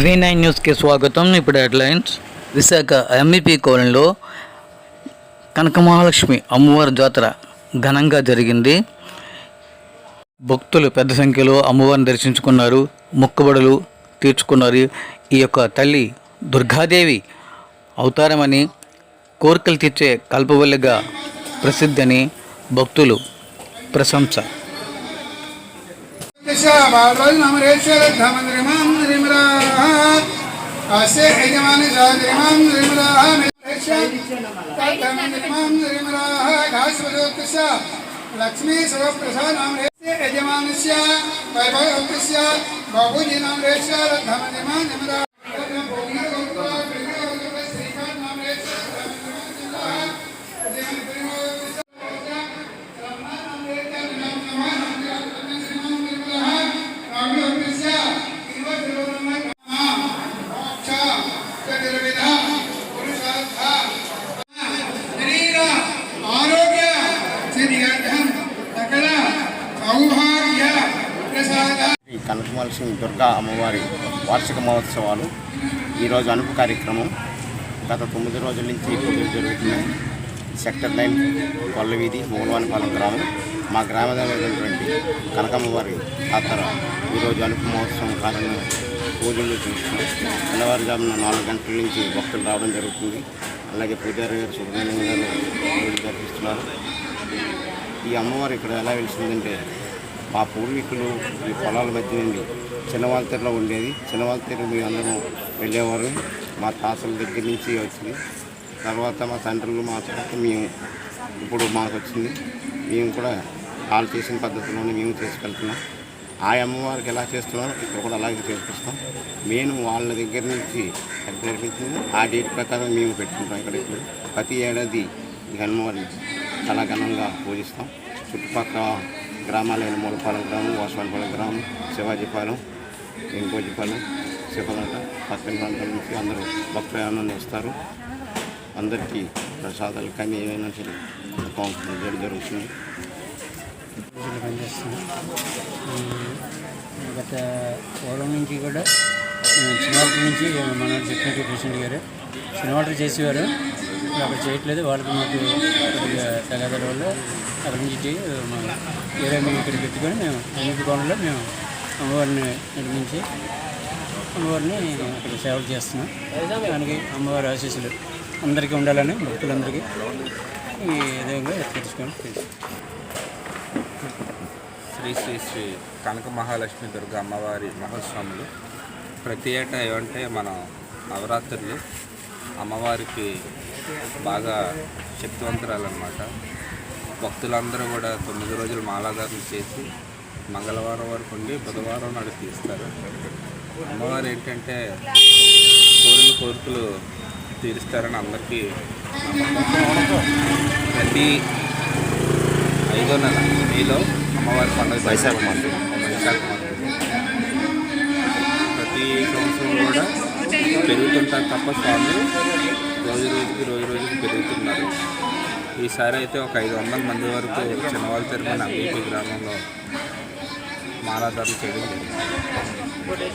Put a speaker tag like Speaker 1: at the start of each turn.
Speaker 1: V9 న్యూస్కి స్వాగతం. ఇప్పుడు హెడ్లైన్స్. విశాఖ ఎంఈపీ కాలనీలో కనకమహాలక్ష్మి అమ్మవారి జాతర ఘనంగా జరిగింది. భక్తులు పెద్ద సంఖ్యలో అమ్మవారిని దర్శించుకున్నారు, మొక్కుబడులు తీర్చుకున్నారు. ఈ యొక్క తల్లి దుర్గాదేవి అవతారమని, కోరికలు తీర్చే కల్పవల్లిగా ప్రసిద్ధి అని భక్తులు ప్రశంస.
Speaker 2: लक्ष्मी सर्वप्रसाद नाम यजमानस्य वैभवस्य बाबूजी नाम
Speaker 3: కనకమహాలక్ష్మి దుర్గా అమ్మవారి వార్షిక మహోత్సవాలు ఈరోజు అనుపు కార్యక్రమం గత 9 రోజుల నుంచి పూజలు జరుగుతున్నాయి. సెక్టర్ 9 కొల్లవీధి మూలవానిపాలెం గ్రామం. మా గ్రామమైనటువంటి కనకమ్మవారి జాతర ఈరోజు అనుపు మహోత్సవం కారణంగా పూజలు చూస్తున్నాం. తెల్లవారుజామున 4 గంటల నుంచి భక్తులు రావడం జరుగుతుంది. అలాగే పూజారి గారు సుబ్రహ్మణ్యం గారు పూజలు జరిపిస్తున్నారు. ఈ అమ్మవారు ఇక్కడ ఎలా వెలిసిందంటే, మా పూర్వీకులు ఈ పొలాల మధ్య నుండి చిన్నవాళ్ళతెరలో ఉండేది. చిన్నవాళ్ళతెర మేము అందరం వెళ్ళేవారు. మా తాతల దగ్గర నుంచి వచ్చింది. తర్వాత మా తండ్రులు, మా తర్వాత మేము ఇప్పుడు మాకు వచ్చింది. మేము కూడా వాళ్ళు చేసిన పద్ధతిలోనే మేము చేసుకెళ్తున్నాం. ఆ అమ్మవారికి ఎలా చేస్తున్నారో ఇక్కడ కూడా అలాగే చేసుకొస్తాం. మేము వాళ్ళ దగ్గర నుంచి జరిపించింది ఆ డేట్ ప్రకారం మేము పెట్టుకుంటాం. ఇక్కడ ఇప్పుడు ప్రతి ఏడాది ఈ అమ్మవారిని చాలా ఘనంగా పూజిస్తాం. చుట్టుపక్కల గ్రామాలైన మూలపాలెం గ్రామం, వాసవానిపాలెం గ్రామం, శివాజీపాలెం, వెంకోజీపాలెం, శివగంట పక్కన ప్రాంతాల నుంచి అందరూ భక్తులు ఆనందం వస్తారు. అందరికీ ప్రసాదాలు కానీ ఏమైనా సరే జరుగుతుంది.
Speaker 4: గత పూర్వం నుంచి కూడా చిన్నవాటి నుంచి మన సెక్రటరీ ప్రెసిడెంట్ గారు చిన్నవాటర్ చేసేవారు. ఇప్పుడు అక్కడ చేయట్లేదు. వాళ్ళకి మాకు కొద్దిగా తగాదాల వల్ల అక్కడ నుంచి ఏరియా మేము ఇక్కడ పెట్టుకొని మేము ఎన్నికల కోణంలో మేము అమ్మవారిని నిర్మించి అమ్మవారిని అక్కడ సేవలు చేస్తున్నాం. దానికి అమ్మవారి ఆశీస్సులు అందరికీ ఉండాలని భక్తులందరికీ ఈ విధంగా తెచ్చుకొని
Speaker 5: శ్రీ శ్రీ శ్రీ కనక మహాలక్ష్మి దుర్గా అమ్మవారి మహోత్సవములు ప్రతి ఏటా ఏమంటే మనం నవరాత్రులు అమ్మవారికి బాగా శక్తివంతురాలన్నమాట. భక్తులందరూ కూడా 9 రోజులు మాలాధారణ చేసి మంగళవారం వరకు ఉండి బుధవారం నాడు తీస్తారు. అమ్మవారు ఏంటంటే కోరికలు తీరుస్తారని అందరికీ నమ్మకం. ప్రతి 5వ నెల మేలో అమ్మవారి పండుగ వైశాఖ మాసం. ప్రతి సంవత్సరం కూడా పెరుగుతుంటారు తప్ప స్వామి రోజు రోజుకి పెరుగుతున్నారు. ఈసారి అయితే ఒక 500 మంది వరకు చిన్నవాళ్ళ తరపున ఎంఈపీ గ్రామంలో మాలాధారణ చేయడం జరిగింది.